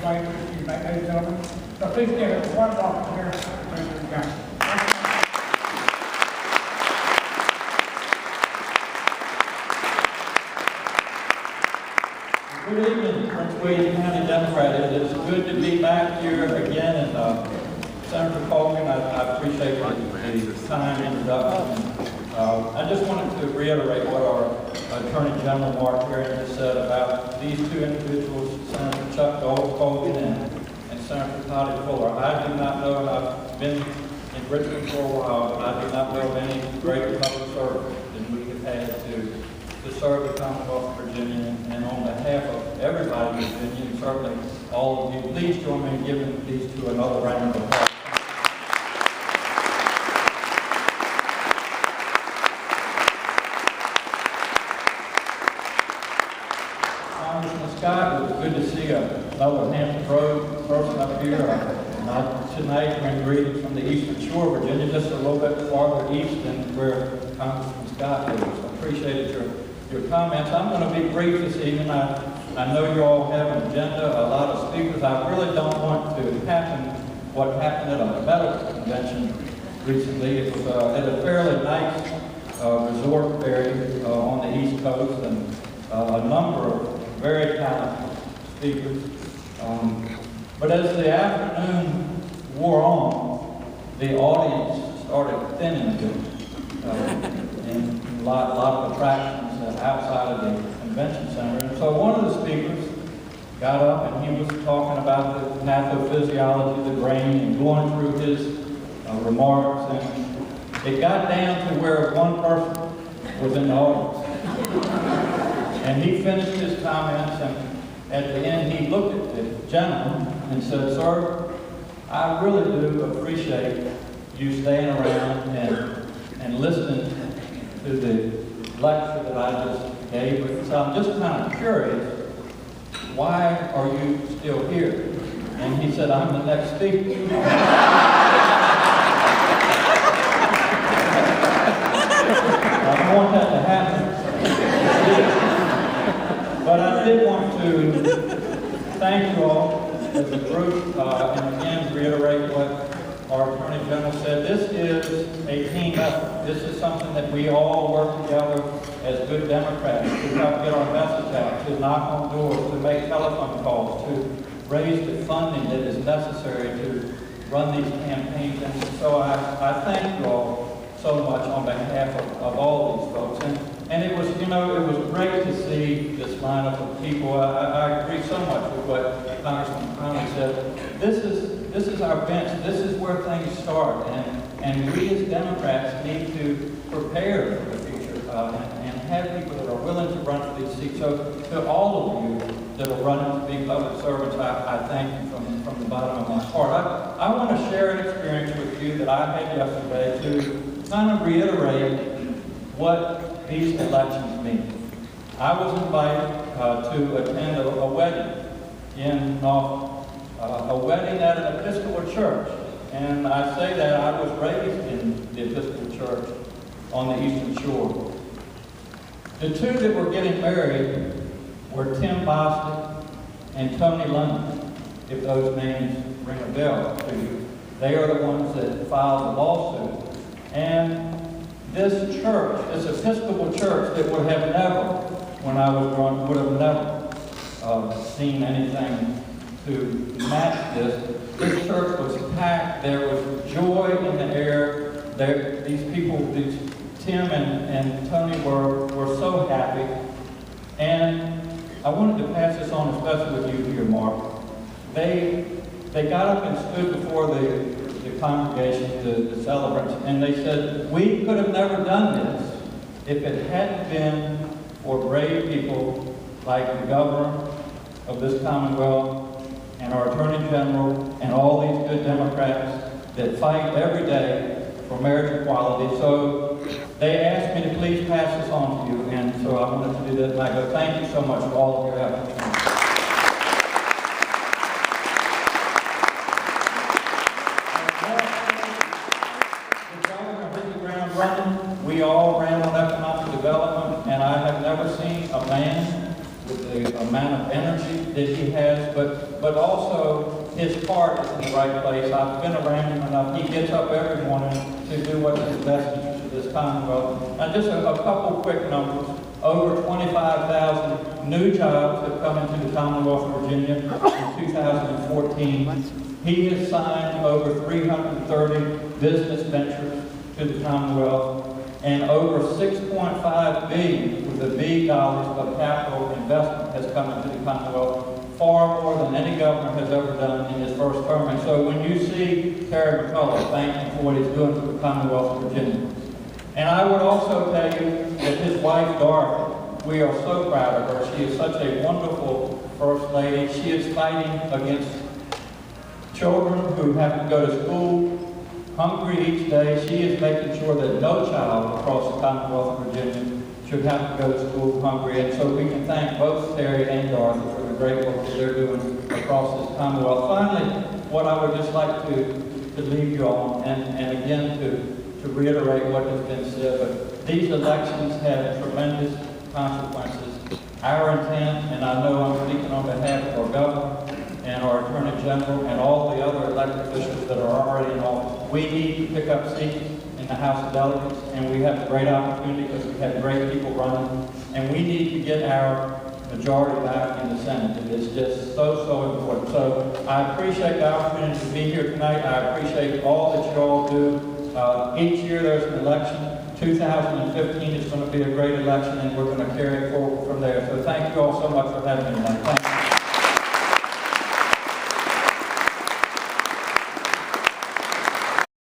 legislature, ladies and gentlemen. So please give it one welcome here to President Johnson. Good evening, Prince William County Democrat. It is good to be back here again. And Senator Colgan, I appreciate the kind introduction. I just wanted to reiterate what our Attorney General Mark Herring just said about these two individuals, Senator Chuck Colgan and Senator Toddy Fuller. I do not know, and I've been in Richmond for a while, but I do not know of any greater public service than we have had to serve the Commonwealth of Virginia. And on behalf of everybody in Virginia, and certainly all of you, please join me in giving these two another round of applause. Congressman Scott, it was good to see another Hampton Road person up here. Tonight, we're in greetings from the Eastern Shore of Virginia, just a little bit farther east than where Congressman Scott lives. I appreciated your comments. I'm going to be brief this evening. I know you all have an agenda, a lot of speakers. I really don't want to happen what happened at a medical convention recently. It was at a fairly nice resort area on the East Coast, and a number of very talented speakers. But as the afternoon wore on, the audience started thinning a bit, and a lot of attractions outside of the convention center. And so one of the speakers got up and he was talking about the pathophysiology of the brain and going through his remarks, and it got down to where one person was in the audience. And he finished his comments, and at the end he looked at the gentleman and said, "Sir, I really do appreciate you staying around and listening to the lecture that I just gave. So I'm just kind of curious, why are you still here?" And he said, "I'm the next speaker." I don't want that to happen. But I did want to thank you all as a group, and again reiterate what our Attorney General said. This is a team effort. This is something that we all work together as good Democrats to help get our message out, to knock on doors, to make telephone calls, to raise the funding that is necessary to run these campaigns. And so I thank you all so much on behalf of all these folks. And it was, it was great to see this lineup of people. I agree so much with what Congressman Conley said. This is our bench. This is where things start. And we as Democrats need to prepare for the future and have people that are willing to run for these seats. So to all of you that are running to be public servants, I thank you from the bottom of my heart. I want to share an experience with you that I had yesterday to kind of reiterate what these elections mean. I was invited to attend a wedding in Northam, a wedding at an Episcopal church. And I say that I was raised in the Episcopal church on the Eastern Shore. The two that were getting married were Tim Bostic and Tony London, if those names ring a bell to you. They are the ones that filed the lawsuit. And this church, this Episcopal church that would have never, when I was growing, would have never seen anything to match this. This church was packed. There was joy in the air. These people, Tim and Tony were so happy. And I wanted to pass this on, especially with you here, Mark. They got up and stood before the congregation, the celebrants, and they said, "We could have never done this if it hadn't been for brave people like the governor of this Commonwealth and our Attorney General and all these good Democrats that fight every day for marriage equality." So they asked me to please pass this on to you, and so I wanted to do that, and I go, thank you so much for all of your efforts. We all ran on economic development, and I have never seen a man with the amount of energy that he has but also his heart is in the right place. I've been around him enough. He gets up every morning to do what's in the best interest of this Commonwealth. And just a couple quick numbers. Over 25,000 new jobs have come into the Commonwealth of Virginia in 2014. He has signed over 330 business ventures to the Commonwealth, and over $6.5 billion, with a B dollars of capital investment has come into the Commonwealth, far more than any governor has ever done in his first term. And so when you see Terry McCullough, thank him for what he's doing for the Commonwealth of Virginia. And I would also tell you that his wife, Dorothy, we are so proud of her. She is such a wonderful First Lady. She is fighting against children who have to go to school hungry each day. She is making sure that no child across the Commonwealth of Virginia should have to go to school hungry. And so we can thank both Terry and Dorothy for the great work that they're doing across this Commonwealth. Finally, what I would just like to leave you on, and again to reiterate what has been said, but these elections have tremendous consequences. Our intent, and I know I'm speaking on behalf of our governor and our attorney general and all the other elected officials that are already in office, we need to pick up seats in the House of Delegates, and we have a great opportunity because we have great people running, and we need to get our majority back in the Senate. It is just so important. So I appreciate the opportunity to be here tonight. I appreciate all that you all do. Each year there's an election. 2015 is going to be a great election, and we're going to carry it forward from there. So thank you all so much for having me tonight. Thank you.